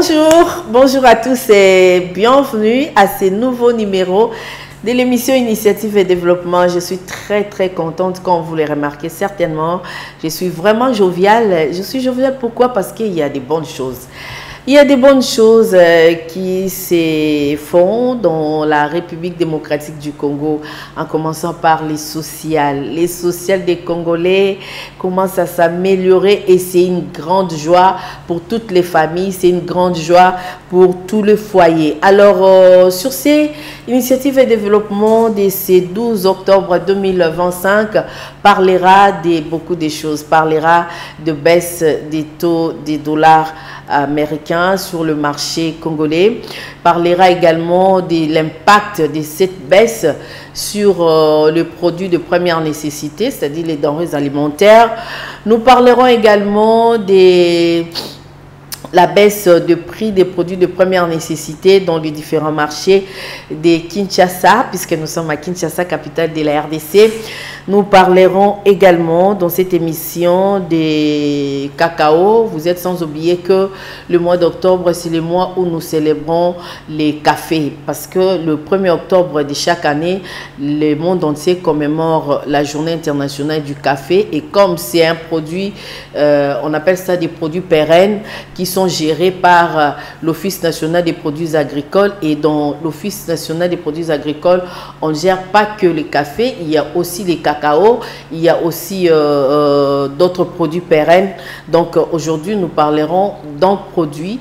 Bonjour, bonjour à tous et bienvenue à ce nouveau numéro de l'émission Initiative et Développement. Je suis très contente, comme vous le remarquez certainement. Je suis vraiment joviale. Je suis joviale pourquoi? Parce qu'il y a des bonnes choses. Il y a des bonnes choses qui se font dans la République démocratique du Congo, en commençant par les sociales. Les sociales des Congolais commencent à s'améliorer et c'est une grande joie pour toutes les familles, c'est une grande joie pour tous les foyers. Alors, sur ces initiatives et développement de ce 12 octobre 2025, parlera de beaucoup de choses, parlera de baisse des taux des dollars américains sur le marché congolais, parlera également de l'impact de cette baisse sur les produits de première nécessité, c'est-à-dire les denrées alimentaires. Nous parlerons également de la baisse de prix des produits de première nécessité dans les différents marchés de Kinshasa, puisque nous sommes à Kinshasa, capitale de la RDC. Nous parlerons également dans cette émission des cacao. Vous êtes sans oublier que le mois d'octobre, c'est le mois où nous célébrons les cafés. Parce que le 1er octobre de chaque année, le monde entier commémore la journée internationale du café. Et comme c'est un produit, on appelle ça des produits pérennes qui sont gérés par l'Office national des produits agricoles. Et dans l'Office national des produits agricoles, on ne gère pas que le café, il y a aussi les cacao. Il y a aussi d'autres produits pérennes. Donc aujourd'hui, nous parlerons d'un produit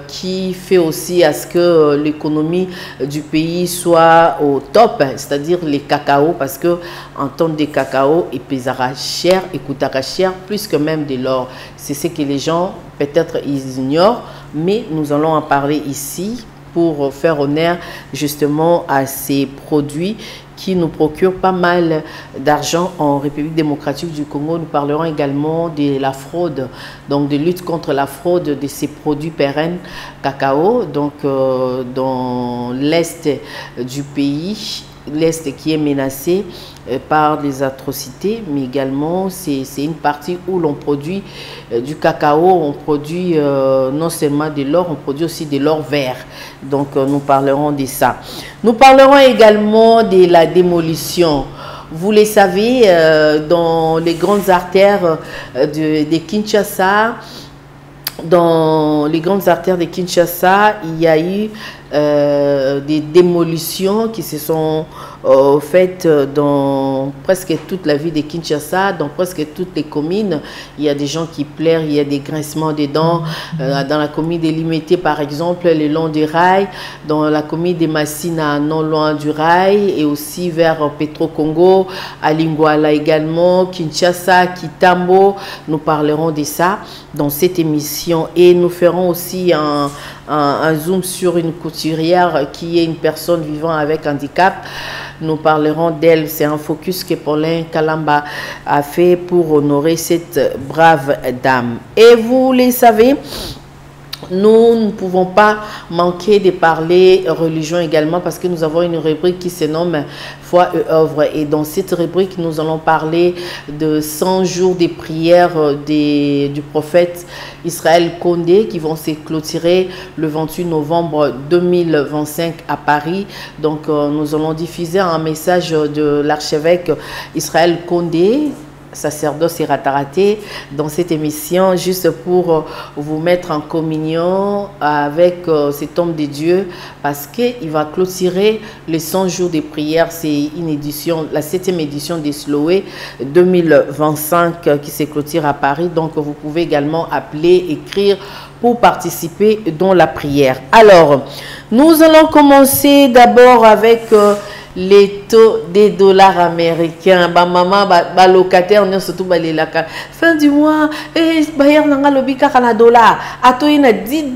qui fait aussi à ce que l'économie du pays soit au top, c'est-à-dire les cacao, parce que en tonne de cacao, il pèsera cher, il coûtera cher, plus que même de l'or. C'est ce que les gens, peut-être, ils ignorent, mais nous allons en parler ici pour faire honneur justement à ces produits qui nous procure pas mal d'argent en République démocratique du Congo. Nous parlerons également de la fraude, donc de lutte contre la fraude de ces produits pérennes cacao, donc dans l'est du pays, l'est qui est menacé par des atrocités, mais également c'est une partie où l'on produit du cacao, on produit non seulement de l'or, on produit aussi de l'or vert. Donc nous parlerons de ça. Nous parlerons également de la démolition. Vous le savez, dans les grandes artères de Kinshasa, il y a eu des démolitions qui se sont faites dans presque toute la ville de Kinshasa, dans presque toutes les communes. Il y a des gens qui pleurent, il y a des grincements des dents. Dans la commune de Limité, par exemple, le long du rail, dans la commune de Massina, non loin du rail, et aussi vers Petro-Congo, à Lingwala également, Kinshasa, Kitambo. Nous parlerons de ça dans cette émission et nous ferons aussi un zoom sur une couturière qui est une personne vivant avec handicap. Nous parlerons d'elle. C'est un focus que Paulin Kalamba a fait pour honorer cette brave dame. Et vous le savez, nous ne pouvons pas manquer de parler religion également parce que nous avons une rubrique qui se nomme Foi et œuvre. Et dans cette rubrique, nous allons parler de 100 jours de prière du prophète Israël Condé qui vont se clôturer le 28 novembre 2025 à Paris. Donc, nous allons diffuser un message de l'archevêque Israël Condé, sacerdoce et rataraté, dans cette émission, juste pour vous mettre en communion avec cet homme de Dieu, parce qu'il va clôturer les 100 jours de prière. C'est une édition, la 7e édition des Sloé 2025 qui se clôture à Paris. Donc vous pouvez également appeler, écrire pour participer dans la prière. Alors, nous allons commencer d'abord avec les taux des dollars américains. Maman, locataire, surtout les fin du mois, Bayer nanga lobika kana dollar. Ato ina 10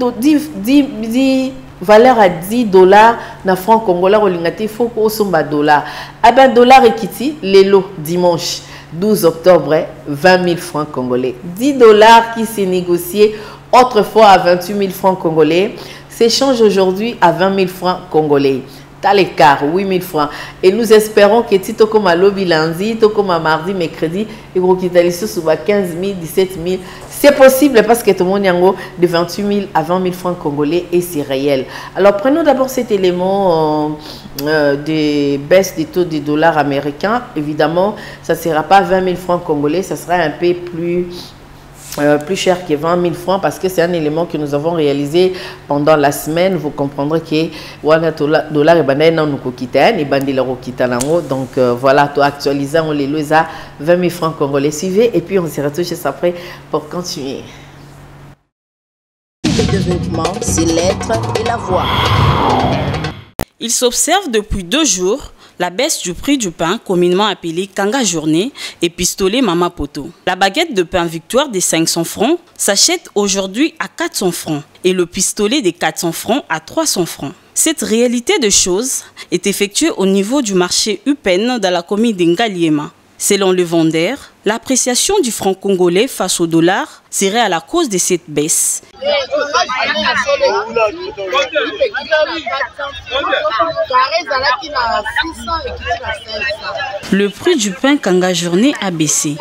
valeur à 10 dollars na franc congolais il faut qu'on somba dollar. Ah ben dollar ekiti lelo dimanche 12 octobre 20 000 francs congolais. 10 dollars qui s'est négocié autrefois à 28 000 francs congolais s'échange aujourd'hui à 20 000 francs congolais. T'as l'écart, 8 000 francs. Et nous espérons que si tu comme lobby lundi, tu comme mardi, mercredi, et que tu as sur 15 000, 17 000, C'est possible parce que tout le monde a de 28 000 à 20 000 francs congolais et c'est réel. Alors prenons d'abord cet élément de baisse des taux des dollars américains. Évidemment, ça ne sera pas 20 000 francs congolais, ça sera un peu plus cher que 20 000 francs parce que c'est un élément que nous avons réalisé pendant la semaine. Vous comprendrez que dollar et bandai non nous quitter et bandai la quitter donc voilà, tout actualiser on les lois à 20 000 francs congolais. Suivez et puis on se retrouve juste après pour continuer. Le développement, c'est l'être et la voix. Il s'observe depuis 2 jours la baisse du prix du pain, communément appelé Kanga Journée et pistolet Mama Poto. La baguette de pain Victoire des 500 francs s'achète aujourd'hui à 400 francs et le pistolet des 400 francs à 300 francs. Cette réalité de choses est effectuée au niveau du marché UPEN dans la commune d'Ngaliema. Selon le vendeur, l'appréciation du franc congolais face au dollar serait à la cause de cette baisse. Le prix du pain Kanga Journée a baissé,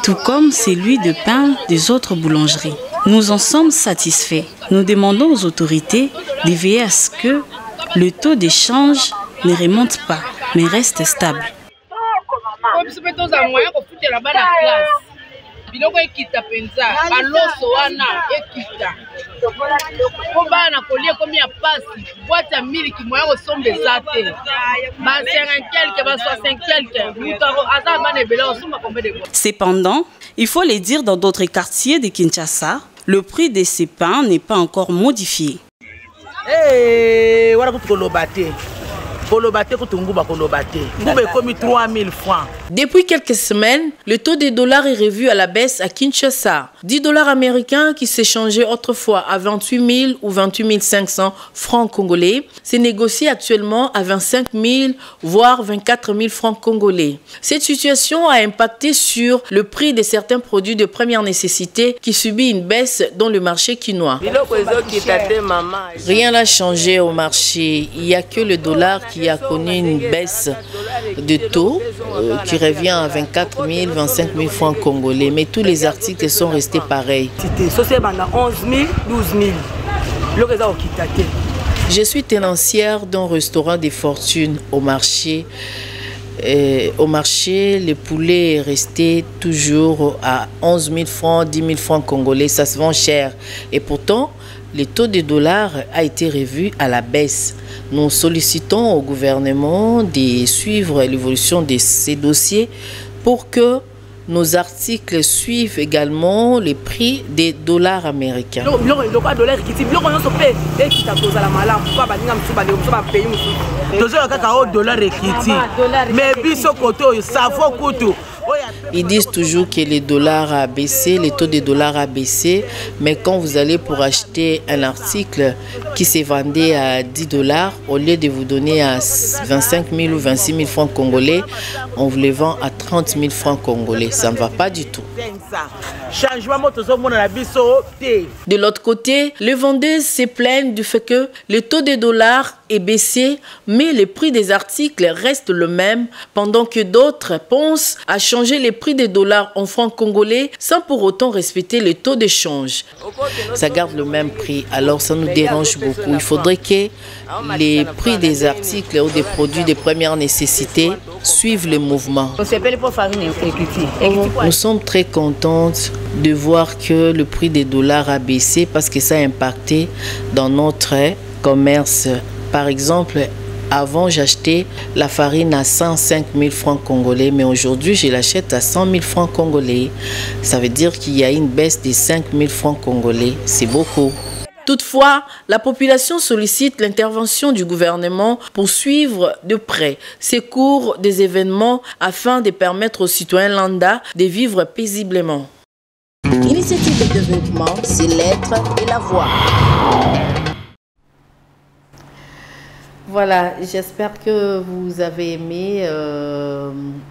tout comme celui de pain des autres boulangeries. Nous en sommes satisfaits. Nous demandons aux autorités de veiller à ce que le taux d'échange ne remonte pas, mais reste stable. Cependant, il faut le dire, dans d'autres quartiers de Kinshasa, le prix de ces pains n'est pas encore modifié. Depuis quelques semaines, le taux des dollars est revu à la baisse à Kinshasa. 10 dollars américains qui s'échangeaient autrefois à 28 000 ou 28 500 francs congolais s'est négocié actuellement à 25 000 voire 24 000 francs congolais. Cette situation a impacté sur le prix de certains produits de première nécessité qui subit une baisse dans le marché quinois. Rien n'a changé au marché. Il n'y a que le dollar qui a connu une baisse de taux qui revient à 24 000, 25 000 francs congolais. Mais tous les articles sont restés pareils. Je suis tenancière d'un restaurant de fortune au marché. Au marché, le poulet est resté toujours à 11 000 francs, 10 000 francs congolais. Ça se vend cher. Et pourtant, le taux de dollar a été revu à la baisse. Nous sollicitons au gouvernement de suivre l'évolution de ces dossiers pour que nos articles suivent également les prix des dollars américains. Ils disent toujours que le dollar a baissé, le taux des dollars a baissé, mais quand vous allez pour acheter un article qui se vendait à 10 dollars, au lieu de vous donner à 25 000 ou 26 000 francs congolais, on vous les vend à 30 000 francs congolais. Ça ne va pas du tout. De l'autre côté, les vendeuses se plaignent du fait que le taux des dollars est baissé, mais le prix des articles reste le même, pendant que d'autres pensent à changer les prix des dollars en francs congolais sans pour autant respecter le taux d'échange. Ça garde le même prix, alors ça nous dérange beaucoup. Il faudrait que les prix des articles ou des produits de première nécessité suivent le mouvement. Nous sommes très contentes de voir que le prix des dollars a baissé parce que ça a impacté dans notre commerce. Par exemple, avant, j'achetais la farine à 105 000 francs congolais, mais aujourd'hui, je l'achète à 100 000 francs congolais. Ça veut dire qu'il y a une baisse de 5 000 francs congolais. C'est beaucoup. Toutefois, la population sollicite l'intervention du gouvernement pour suivre de près ces cours des événements afin de permettre aux citoyens lambda de vivre paisiblement. L'initiative de développement, c'est l'être et la voix. Voilà, j'espère que vous avez aimé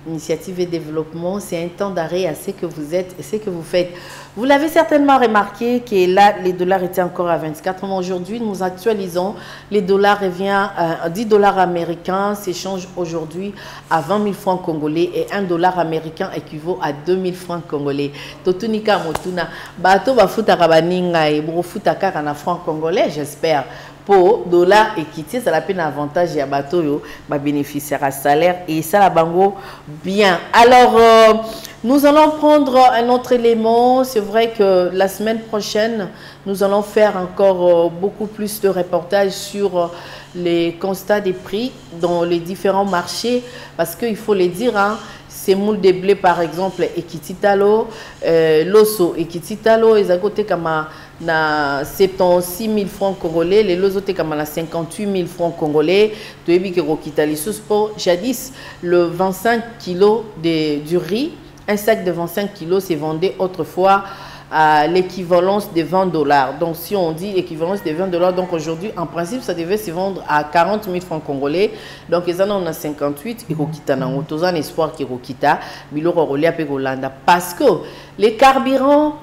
Initiative et Développement. C'est un temps d'arrêt à ce que vous êtes et ce que vous faites. Vous l'avez certainement remarqué que là, les dollars étaient encore à 24. Mais aujourd'hui, nous actualisons. Les dollars revient à 10 dollars américains s'échange aujourd'hui à 20 000 francs congolais et 1 dollar américain équivaut à 2 000 francs congolais. Totunika motuna, bato bafuta kabaninga e bofuta kaka na francs congolais, j'espère. Pour dollar équité, ça la peine avantage à bateau yo, ma bénéficiaire à salaire et ça la bango bien. Alors nous allons prendre un autre élément. C'est vrai que la semaine prochaine nous allons faire encore beaucoup plus de reportages sur les constats des prix dans les différents marchés parce qu'il faut les dire, hein, ces moules de blé par exemple Ekititalo, l'osso Ekititalo, ils à côté comme na 76 000 francs congolais, les lots étaient comme à 58 000 francs congolais. Tu as vu que Rokitali Suspo, jadis le 25 kg du riz, un sac de 25 kg s'est vendu autrefois à l'équivalence de 20 dollars. Donc si on dit équivalence de 20 dollars, donc aujourd'hui en principe ça devait se vendre à 40 000 francs congolais. Donc ils en ont 58 et Rokita na tous en espoir qui Rokita, Bilo Rolé à Pegolanda parce que les carburants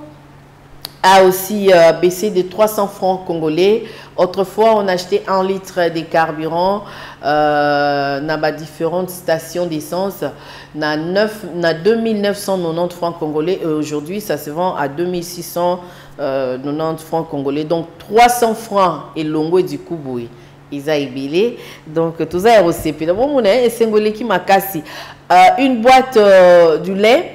a aussi baissé de 300 francs congolais. Autrefois, on achetait 1 litre de carburant dans différentes stations d'essence na 2990 francs congolais. Et aujourd'hui, ça se vend à 2690 francs congolais. Donc, 300 francs et longo du Kouboué. Ils ont ébélé. Donc, tout ça est aussi. Une boîte du lait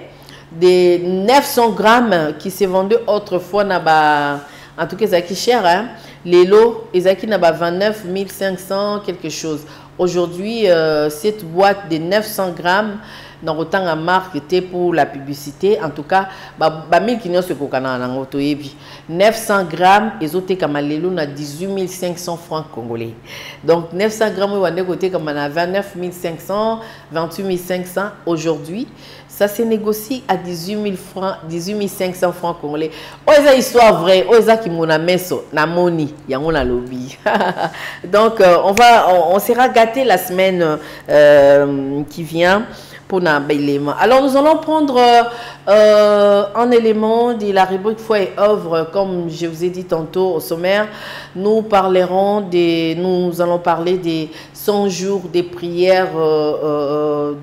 des 900 grammes qui se vendaient autrefois, en tout cas, c'est qui cher, hein? Les lots, ils ont 29 500 quelque chose. Aujourd'hui, cette boîte de 900 grammes, dans autant à marque était pour la publicité, en tout cas, 900 grammes, ils ont été comme à 18 500 francs congolais. Donc 900 grammes, ils ont été comme à 29 500, 28 500 aujourd'hui. Ça se négocie à 18 500 francs congolais. Oh, c'est histoire vraie. Oh, c'est qui mon amesso, na moni, y a mon lobby. Donc, on sera gâté la semaine qui vient. Alors nous allons prendre un élément de la rubrique Foi et œuvre, comme je vous ai dit tantôt au sommaire. Nous allons parler des 100 jours des prières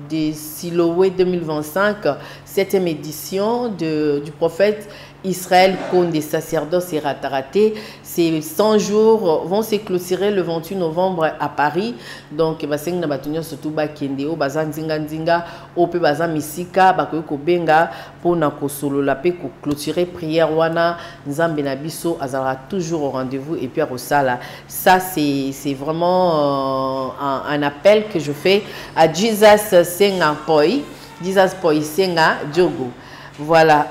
des Siloé 2025, 7e édition du prophète Israël Cône des sacerdoces et Rataraté. Ces 100 jours vont se clôturer le 28 novembre à Paris. Donc, baseng na batunya surtout ba kendeo bazan zinga ope bazan misika bakoyoko benga pona ko solo la pe ko clôturer prière wana nzambe na biso azala toujours au rendez-vous et puis à Rosala. Ça c'est vraiment un appel que je fais à Jesus Senga Poi, Jesus Poi Senga Djogo. Voilà,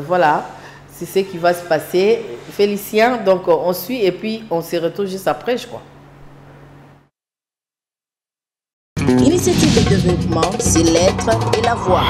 voilà, c'est ce qui va se passer. Félicien, donc on suit et puis on se retrouve juste après, je crois. Initiative de développement, c'est l'être et la voix.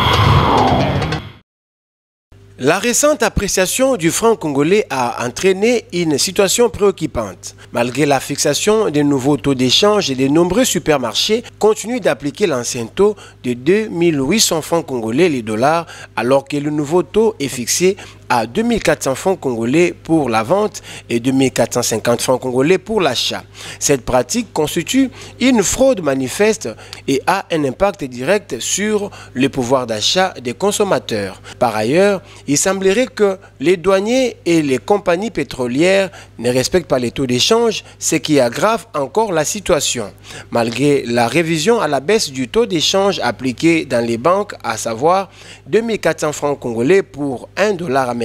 La récente appréciation du franc congolais a entraîné une situation préoccupante. Malgré la fixation des nouveaux taux d'échange, et de nombreux supermarchés continuent d'appliquer l'ancien taux de 2800 francs congolais les dollars, alors que le nouveau taux est fixé à 2400 francs congolais pour la vente et 2450 francs congolais pour l'achat. Cette pratique constitue une fraude manifeste et a un impact direct sur le pouvoir d'achat des consommateurs. Par ailleurs, il semblerait que les douaniers et les compagnies pétrolières ne respectent pas les taux d'échange, ce qui aggrave encore la situation. Malgré la révision à la baisse du taux d'échange appliqué dans les banques, à savoir 2400 francs congolais pour 1 dollar américain,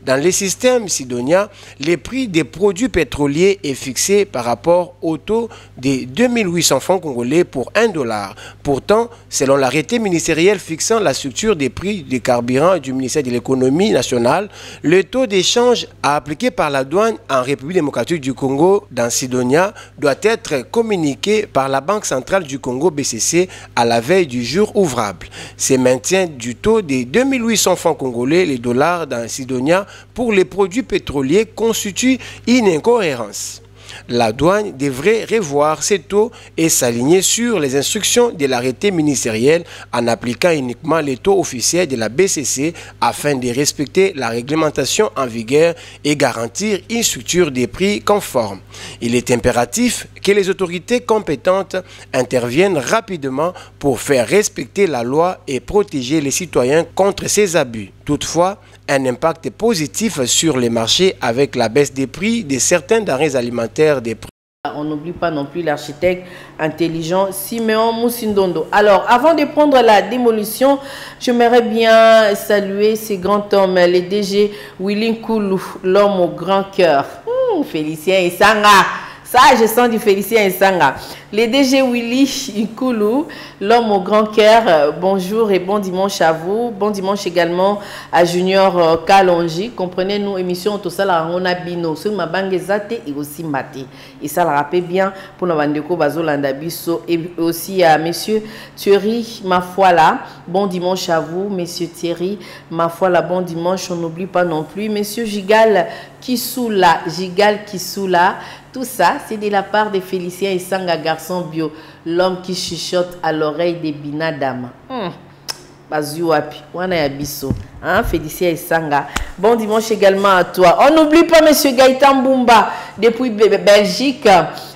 dans les systèmes Sidonia, les prix des produits pétroliers est fixé par rapport au taux de 2800 francs congolais pour 1 dollar. Pourtant, selon l'arrêté ministériel fixant la structure des prix des carburants du ministère de l'économie nationale, le taux d'échange appliqué par la douane en République démocratique du Congo dans Sidonia doit être communiqué par la Banque centrale du Congo BCC à la veille du jour ouvrable. Ce maintien du taux de 2800 francs congolais les dollars dans Sidonia pour les produits pétroliers constitue une incohérence. la douane devrait revoir ses taux et s'aligner sur les instructions de l'arrêté ministériel en appliquant uniquement les taux officiels de la BCC afin de respecter la réglementation en vigueur et garantir une structure des prix conforme. Il est impératif que les autorités compétentes interviennent rapidement pour faire respecter la loi et protéger les citoyens contre ces abus. Toutefois, un impact positif sur les marchés avec la baisse des prix de certains denrées alimentaires des prix. On n'oublie pas non plus l'architecte intelligent Siméon Moussindondo. Alors, avant de prendre la démolition, j'aimerais bien saluer ces grands hommes, les DG Willy Nkoulou, l'homme au grand cœur. Félicien Essanga. Ça, je sens du Félicien Essanga. Les DG Willy Nkoulou, l'homme au grand cœur, bonjour et bon dimanche à vous. Bon dimanche également à Junior Kalonji. Comprenez-nous, émission tout ça, la Rona Bino. Ce ma bangue zate et aussi maté. Et ça le rappelle bien pour nos bandeko Bazolanda Bisso. Et aussi à monsieur Thierry Mafoila. Bon dimanche à vous, monsieur Thierry Mafoila. Bon dimanche, on n'oublie pas non plus. Monsieur Gigal Kissoula. Tout ça, c'est de la part de Félicien Essanga, garçon bio, l'homme qui chuchote à l'oreille des binadam. Bazuapi, wana ya biso. Félicien Essanga. Bon dimanche également à toi. On n'oublie pas monsieur Gaëtan Boumba depuis Belgique.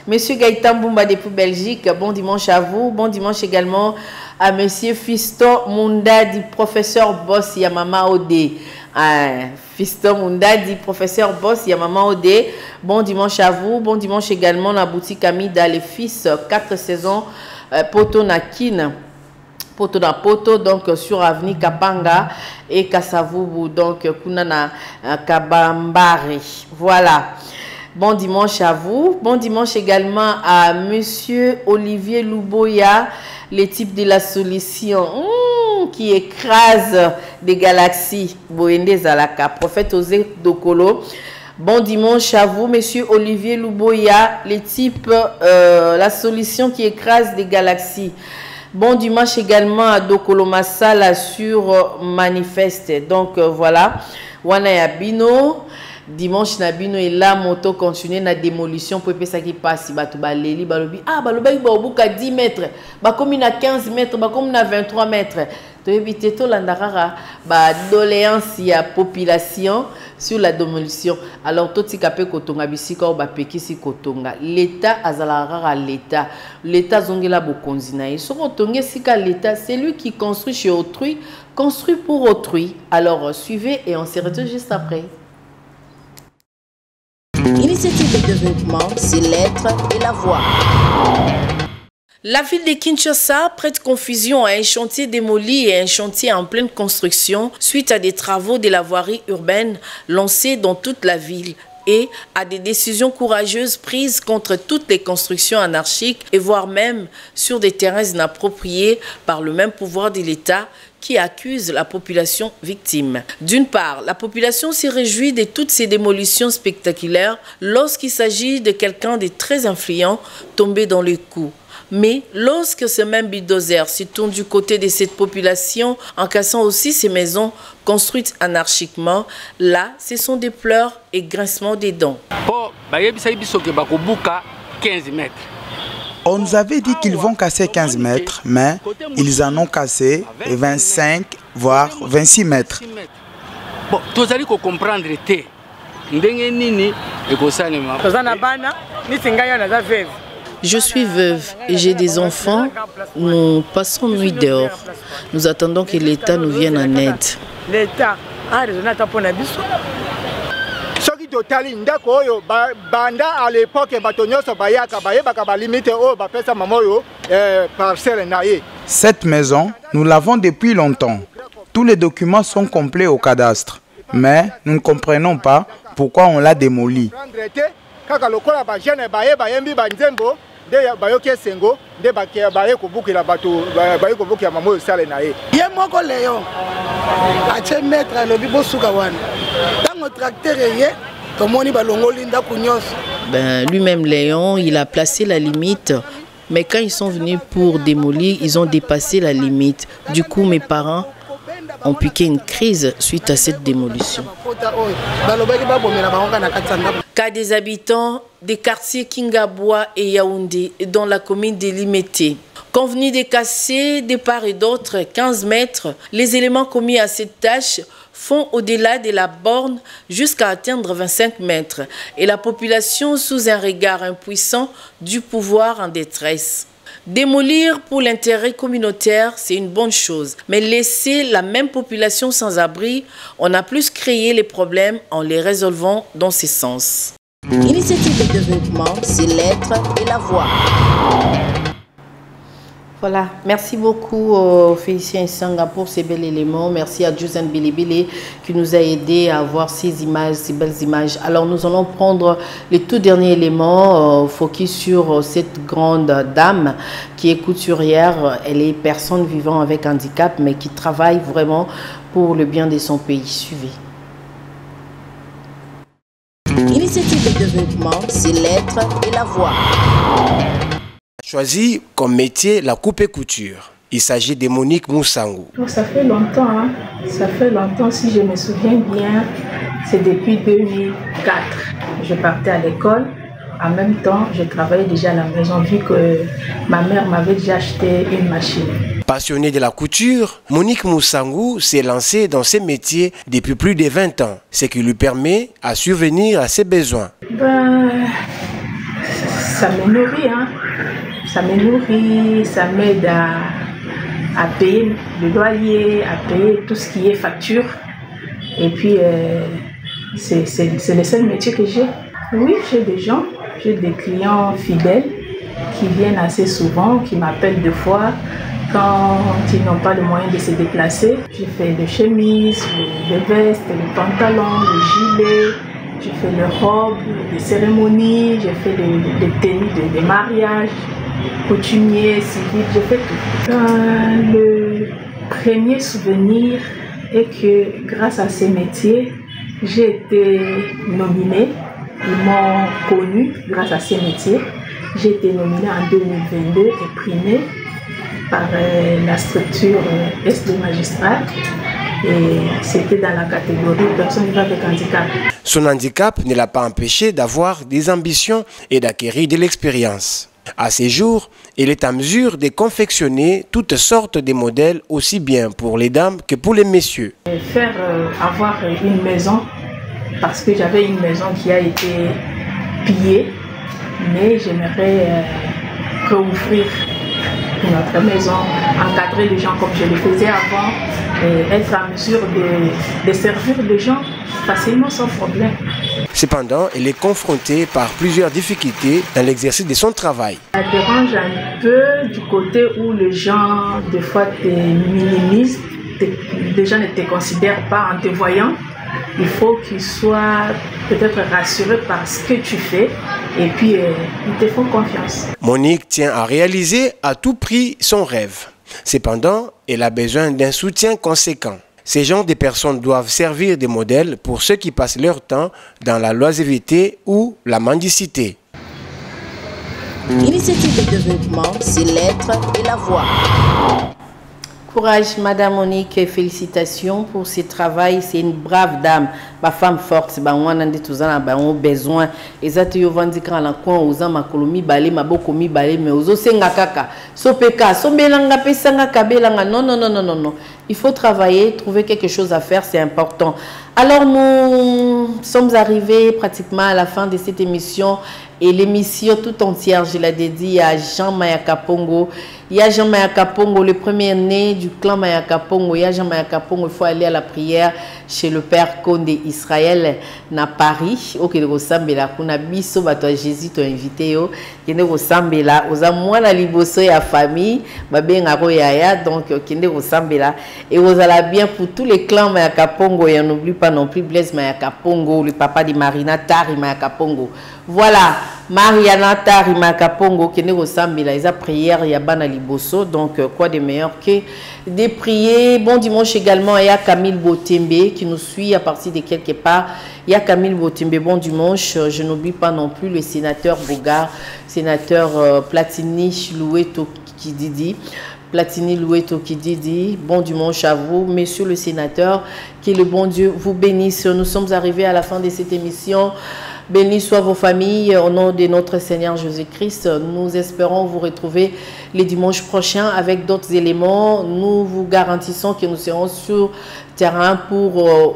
Monsieur Gaëtan Boumba depuis Belgique. Bon dimanche à vous. Bon dimanche également à monsieur Fiston Mundadi, professeur Boss Yamama Ode. Fiston Mundadi, professeur Boss Yamama Ode. Bon dimanche à vous. Bon dimanche également à la boutique Amida, les fils 4 saisons Poto Nakin. Poto na Poto, donc sur avenue Kapanga et Kassavubu, donc Kunana Kabambari. Voilà. Bon dimanche à vous. Bon dimanche également à monsieur Olivier Louboya, les types de la solution qui écrase des galaxies. Boende Zalaka, prophète Osé Dokolo. Bon dimanche à vous, monsieur Olivier Louboya, les types, la solution qui écrase des galaxies. Bon dimanche également à Dokolo Masala sur Manifeste. Donc voilà, Wana Yabino. Dimanche Nabino et là moto continue na démolition pour que ça qui passe batu baleli balobi balobi ba 10 mètres ba comme na 15 mètres ba comme na 23 mètres to éviter to landara ba doléance ya population sur la démolition. Alors tout si capé kotonga bisika ou ba pekisi kotonga l'état azalara l'état zongela bokonzi na so kotonga sika l'état c'est lui qui construit chez autrui, construit pour autrui. Alors suivez et on se retrouve juste après. Initiative de développement, c'est l'être et la voix. La ville de Kinshasa prête confusion à un chantier démoli et un chantier en pleine construction suite à des travaux de la voirie urbaine lancés dans toute la ville et à des décisions courageuses prises contre toutes les constructions anarchiques et voire même sur des terrains inappropriés par le même pouvoir de l'État qui accuse la population victime. D'une part, la population s'y réjouit de toutes ces démolitions spectaculaires lorsqu'il s'agit de quelqu'un de très influent tombé dans le coup. Mais lorsque ce même bulldozer se tourne du côté de cette population en cassant aussi ces maisons construites anarchiquement, là, ce sont des pleurs et grincements des dents. On nous avait dit qu'ils vont casser 15 mètres, mais ils en ont cassé 25, voire 26 mètres. Je suis veuve et j'ai des enfants. Nous passons nuit dehors. Nous attendons que l'État nous vienne en aide. L'État a raison à l'époque, cette maison, nous l'avons depuis longtemps. Tous les documents sont complets au cadastre. Mais nous ne comprenons pas pourquoi on l'a démolie. Lui-même, Léon, il a placé la limite. Mais quand ils sont venus pour démolir, ils ont dépassé la limite. Du coup, mes parents ont piqué une crise suite à cette démolition. Cas des habitants des quartiers Kingaboua et Yaoundé dans la commune de Limete. Convenu de casser de part et d'autre 15 mètres, les éléments commis à cette tâche font au-delà de la borne jusqu'à atteindre 25 mètres et la population sous un regard impuissant du pouvoir en détresse. Démolir pour l'intérêt communautaire, c'est une bonne chose, mais laisser la même population sans abri, on a plus créé les problèmes en les résolvant dans ce sens. Initiative de développement, c'est l'être et la voix. Voilà, merci beaucoup Félicien Sanga pour ces bels éléments. Merci à Juzan Bilibili qui nous a aidé à voir ces images, ces belles images. Alors nous allons prendre les tout derniers éléments, focus sur cette grande dame qui est couturière. Elle est personne vivant avec handicap mais qui travaille vraiment pour le bien de son pays. Suivez. Initiative de développement, c'est l'être et la voix. Choisi comme métier la coupe et couture. Il s'agit de Monique Mousangou. Ça fait longtemps, hein? Ça fait longtemps, si je me souviens bien, c'est depuis 2004. Je partais à l'école. En même temps, je travaillais déjà à la maison vu que ma mère m'avait déjà acheté une machine. Passionnée de la couture, Monique Mousangou s'est lancée dans ce métier depuis plus de 20 ans, ce qui lui permet à subvenir à ses besoins. Ça me nourrit, hein? Ça me nourrit, ça m'aide à payer le loyer, à payer tout ce qui est facture. Et puis, c'est le seul métier que j'ai. Oui, j'ai des gens, j'ai des clients fidèles qui viennent assez souvent, qui m'appellent deux fois quand ils n'ont pas le moyen de se déplacer. J'ai fait des chemises, des vestes, des pantalons, des gilets. J'ai fait les robes, des cérémonies, j'ai fait des tenues de mariage, coutumier, civil, j'ai fait tout. Le premier souvenir est que grâce à ces métiers, j'ai été nominée. Ils m'ont connue grâce à ces métiers. J'ai été nominée en 2022 et primée par la structure Est des magistrats. Et c'était dans la catégorie personnes vivant avec handicap. Son handicap ne l'a pas empêché d'avoir des ambitions et d'acquérir de l'expérience. À ces jours, elle est en mesure de confectionner toutes sortes de modèles aussi bien pour les dames que pour les messieurs. Faire avoir une maison, parce que j'avais une maison qui a été pillée, mais j'aimerais rouvrir notre maison, encadrer les gens comme je le faisais avant, et être en mesure de servir les gens facilement sans problème. Cependant, elle est confrontée par plusieurs difficultés dans l'exercice de son travail. Ça dérange un peu du côté où les gens, des fois, te minimisent, les gens ne te considèrent pas en te voyant. Il faut qu'ils soient peut-être rassurés par ce que tu fais et puis ils te font confiance. Monique tient à réaliser à tout prix son rêve. Cependant, elle a besoin d'un soutien conséquent. Ces genres de personnes doivent servir de modèles pour ceux qui passent leur temps dans la loisiveté ou la mendicité. Initiative de développement, c'est l'être et la voix. Courage, Madame Monique, et félicitations pour ce travail. C'est une brave dame, ma femme forte. On a besoin. Les ateliers vendent quand la coin aux âmes colomi balé, ma bokomi balé, mais aux osenga kaka. Sopeka, sombelanga pesanga kabelanga. Non, non, non, non, non, non. Il faut travailler, trouver quelque chose à faire, c'est important. Alors nous sommes arrivés pratiquement à la fin de cette émission. Et l'émission tout entière, je l'ai dédiée à Jean Mayaka Pongo. Il y a Jean Mayaka Pongo, le premier-né du clan Mayaka Pongo. Il y a Jean Mayaka Pongo, il faut aller à la prière chez le Père Condé Israël à Paris. Ok, le Sambela, kuna biso bato Jésus t'a invité yo. Kende ko Sambela, oza mwana liboso ya famille, babenga ko yaya, donc kende ko Sambela. Et vous allez bien pour tous les clans Mayaka Pongo. Et on n'oublie pas non plus Blaise Mayaka Pongo, le papa de Marina Tari Mayaka Pongo. Voilà, Mariana Tari Mayaka Pongo, kende ko Sambela, ils a prière ya bana liboso, donc quoi de meilleur que de prier. Bon dimanche également, il y a Camille Botembe qui nous suit à partir de quelque part. Il y a Camille Botembe, bon dimanche. Je n'oublie pas non plus le sénateur Bogard, sénateur Platini Loueto Kididi. Platini Loueto Kididi, bon dimanche à vous, messieurs le sénateur, que le bon Dieu vous bénisse. Nous sommes arrivés à la fin de cette émission. Bénis soient vos familles. Au nom de notre Seigneur Jésus-Christ, nous espérons vous retrouver les dimanches prochains avec d'autres éléments. Nous vous garantissons que nous serons sur terrain pour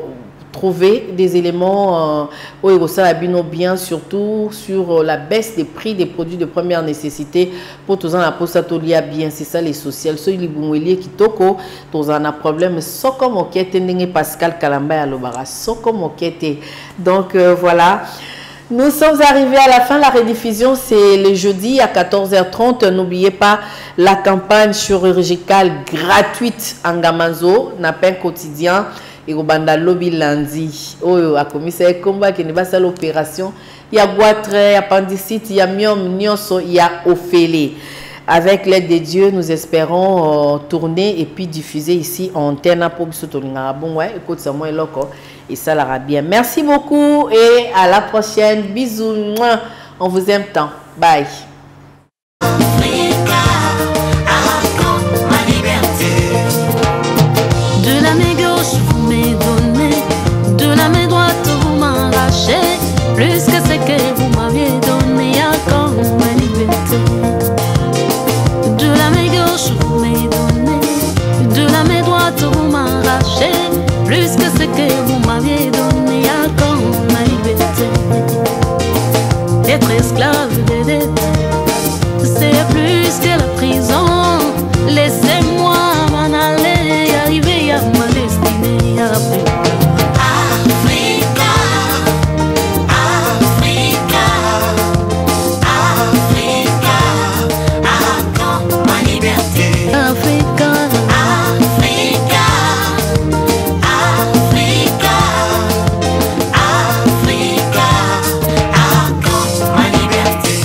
trouver des éléments au Erosabino, bien surtout sur la baisse des prix des produits de première nécessité pour tous en apostatolia bien. C'est ça les sociales. Ceux qui qui toko, tous en a problème. So comme ok, Pascal Kalamba à l'Obara. So comme ok. Donc voilà. Nous sommes arrivés à la fin. La rediffusion, c'est le jeudi à 14h30. N'oubliez pas la campagne chirurgicale gratuite en Gamanzo, Napin quotidien. Et au banda lobby lundi. Oh, a commissaire combat qui n'est pas ça l'opération. Il y a goitre, il y a appendicite, il y a myome, nyoso, il y a Ophélie. Avec l'aide de Dieu, nous espérons tourner et puis diffuser ici en antenne pour bon ouais, écoute ça moi loco et ça l'ira bien. Merci beaucoup et à la prochaine. Bisous. On vous aime tant. Bye. De la main gauche vous m'avez donné, de la main droite vous m'arrachez, plus que ce que vous m'aviez donné à quand ma liberté. De la main gauche vous m'avez donné, de la main droite vous m'arrachez, plus que ce que vous m'aviez donné à quand ma liberté. Être esclave des dettes, c'est plus que la prison. Laissez-moi m'en aller, arriver à ma destinée. Africa, Africa, Africa, à quand ma liberté.